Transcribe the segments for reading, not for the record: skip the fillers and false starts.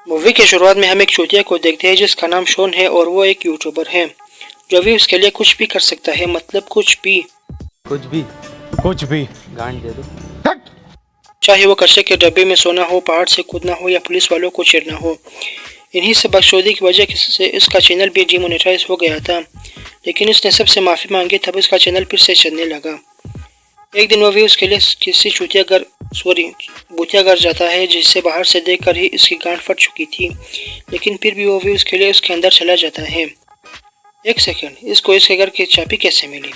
Movie की शुरुआत में हम एक चूतिया को देखते हैं जिसका नाम शॉन है और वो एक यूट्यूबर है जो भी उसके लिए कुछ भी कर सकता है, मतलब कुछ भी गांड दे दो। चाहे वो कचरे के डब्बे में सोना हो, पहाड़ से कूदना हो या पुलिस वालों को चिढ़ना हो। इन्हीं सब बकचोदी की वजह से उसका चैनल भी डिमोनेटाइज हो गया था, लेकिन उसने सबसे माफ़ी मांगी तब उसका चैनल फिर से चलने लगा। एक दिन वो भी उसके लिए किसी भूतिया घर जाता है जिसे बाहर से देखकर ही इसकी गांड फट चुकी थी, लेकिन फिर भी वो भी उसके लिए उसके अंदर चला जाता है। एक सेकंड, इसको इसके घर की चाबी कैसे मिली?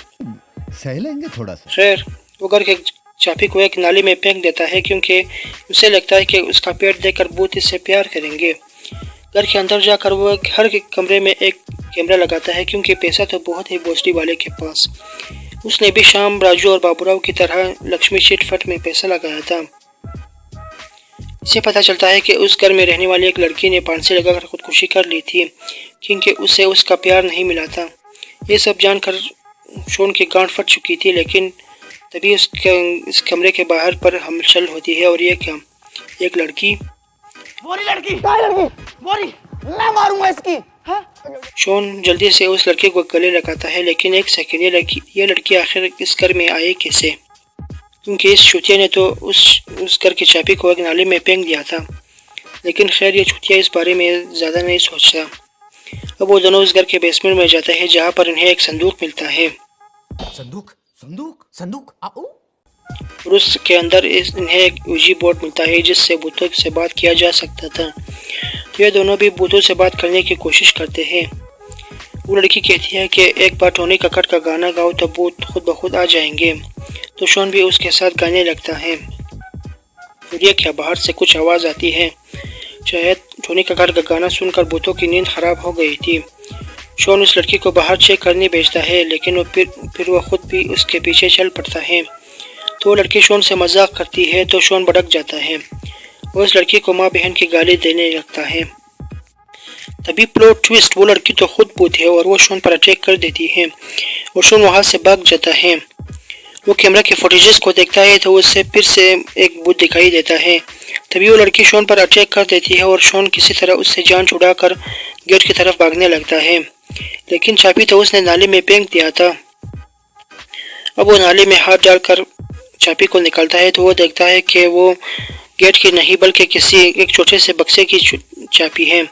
सह लेंगे थोड़ा सा। खैर, वो घर के चाबी को एक नाली में फेंक देता है क्योंकि उसे लगता है कि उसका पेट देखकर भूत इससे प्यार करेंगे। घर के अंदर जाकर वो हर कमरे में एक कैमरा लगाता है क्योंकि पैसा तो बहुत ही भोसड़ी वाले के पास। उसने भी शाम राजू और बाबूराव की तरह लक्ष्मी चिट फट में पैसा लगाया था। इसे पता चलता है कि उस घर में रहने वाली एक लड़की ने फांसी लगाकर खुदकुशी कर ली थी क्योंकि उसे उसका प्यार नहीं मिला था। ये सब जानकर शॉन की गांड फट चुकी थी, लेकिन तभी इस कमरे के बाहर पर हलचल होती है और ये क्या, एक लड़की मैं मारूंगा इसकी। शॉन जल्दी से उस लड़के को गले लगाता है, लेकिन एक सेकंड, ये लड़की आखिर इस घर में आई कैसे? क्योंकि इस चूतिया ने तो उस घर की चाबी को एक नाली में फेंक दिया था। लेकिन खैर, ये चूतिया इस बारे में ज़्यादा नहीं सोचता। अब वो दोनों उस घर के बेसमेंट में जाते हैं जहाँ पर इन्हें एक संदूक मिलता है। संदूक और उसके अंदर इन्हें एक यूजी बोर्ड मिलता है जिससे भूतों से बात किया जा सकता था। तो ये दोनों भी भूतों से बात करने की कोशिश करते हैं। वो लड़की कहती है कि एक बार टोनी कक्कड़ का गाना गाओ तो भूत खुद ब खुद आ जाएंगे। तो शॉन भी उसके साथ गाने लगता है। और ये क्या, बाहर से कुछ आवाज़ आती है। शायद टोनी कक्कड़ का गाना सुनकर भूतों की नींद खराब हो गई थी। शॉन उस लड़की को बाहर चेक करने भेजता है, लेकिन वो फिर वो खुद भी उसके पीछे चल पड़ता है। तो वो लड़की शॉन से मजाक करती है तो शॉन भड़क जाता है और उस लड़की को माँ बहन की गाली देने लगता है। तभी प्लॉट ट्विस्ट, वो लड़की तो खुद भूत है और वो शॉन पर अटैक कर देती है और शॉन वहाँ से भाग जाता है। वो कैमरा के फुटेजेस को देखता है तो उससे फिर से एक भूत दिखाई देता है। तभी वो लड़की शॉन पर अटैक कर देती है और शॉन किसी तरह उससे जान छुड़ाकर गेट की तरफ भागने लगता है, लेकिन चाबी तो उसने नाली में फेंक दिया था। अब वो नाली में हाथ डालकर चाबी को निकालता है तो वो देखता है कि वो गेट की नहीं बल्कि किसी एक छोटे से बक्से की चाबी है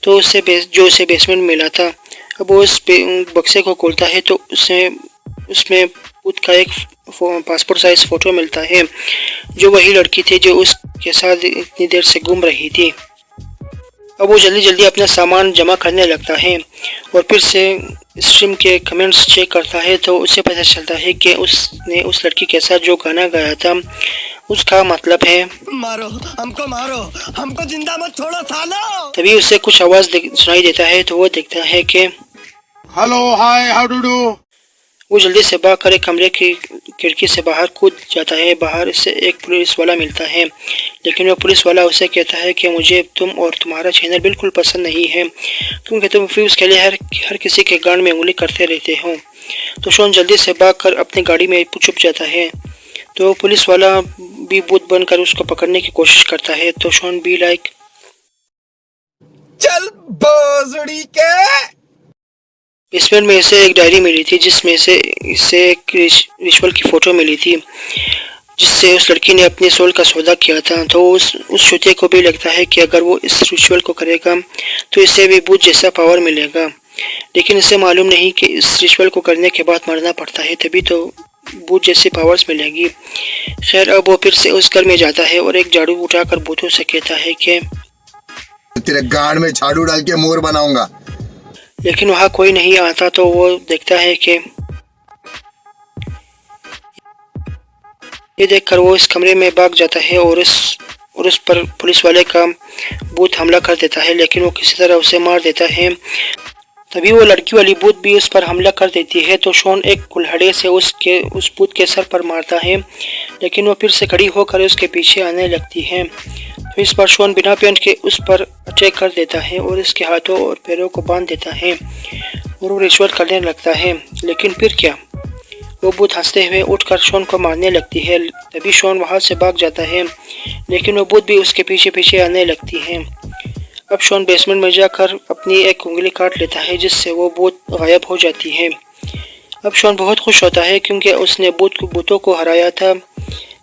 तो उसे बेसमेंट में मिला था। अब वो उस बक्से को खोलता है तो उसमें भूत का एक पासपोर्ट साइज फोटो मिलता है जो वही लड़की थी जो उसके साथ इतनी देर से घूम रही थी। अब वो जल्दी जल्दी अपना सामान जमा करने लगता है और फिर से स्ट्रीम के कमेंट्स चेक करता है तो उसे पता चलता है कि उसने उस लड़की के साथ जो गाना गाया था उसका मतलब है मारो हमको जिंदा मत छोड़ो सालो। तभी उसे कुछ आवाज सुनाई देता है तो वो देखता है कि hello hi how do do. वो जल्दी से भागकर एक कमरे की खिड़की से बाहर कूद जाता है। बाहर से एक पुलिस वाला मिलता है, लेकिन वो पुलिस वाला उसे कहता है कि मुझे तुम और तुम्हारा चैनल बिल्कुल पसंद नहीं है क्योंकि तुम व्यूज के लिए हर किसी के गांड में उंगली करते रहते हो। तो शॉन जल्दी से भागकर अपनी गाड़ी में छुप जाता है। तो पुलिस वाला भी भूत बनकर उसको पकड़ने की कोशिश करता है। तो शॉन भी लाइक चल बोजड़ी के। बेसमेंट में इसे एक डायरी मिली थी जिसमें से इसे एक रिचुअल की फोटो मिली थी जिससे उस लड़की ने अपने सोल का सौदा किया था। तो उस चूतिया को भी लगता है कि अगर वो इस रिचुअल को करेगा तो इसे भी भूत जैसा पावर मिलेगा, लेकिन इसे मालूम नहीं कि इस रिचुअल को करने के बाद मरना पड़ता है तभी तो भूत जैसी पावर्स मिलेगी। खैर, अब वो फिर से उस घर में जाता है और एक झाड़ू उठाकर भूतों से कहता है कि तेरे गांड में झाड़ू डाल के मोर बनाऊंगा। लेकिन वहाँ कोई नहीं आता। तो वो देखता है कि ये देखकर वो इस कमरे में भाग जाता है और उस पर पुलिस वाले का भूत हमला कर देता है, लेकिन वो किसी तरह उसे मार देता है। तभी वो लड़की वाली भूत भी उस पर हमला कर देती है। तो शॉन एक कुल्हाड़े से उस भूत के सर पर मारता है, लेकिन वो फिर से खड़ी होकर उसके पीछे आने लगती है। तो इस बार शॉन बिना पेंट के उस पर अटैक कर देता है और इसके हाथों और पैरों को बांध देता है और वो रिचुअल करने लगता है। लेकिन फिर क्या, वो भूत हंसते हुए उठकर शॉन को मारने लगती है। तभी शॉन वहाँ से भाग जाता है, लेकिन वो भूत भी उसके पीछे पीछे आने लगती है। अब शॉन बेसमेंट में जाकर अपनी एक उंगली काट लेता है जिससे वो भूत गायब हो जाती है। अब शॉन बहुत खुश होता है क्योंकि उसने भूतों को हराया था,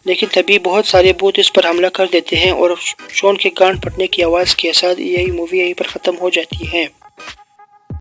लेकिन तभी बहुत सारे भूत इस पर हमला कर देते हैं और शॉन के गांड फटने की आवाज़ के साथ यही मूवी यहीं पर ख़त्म हो जाती है।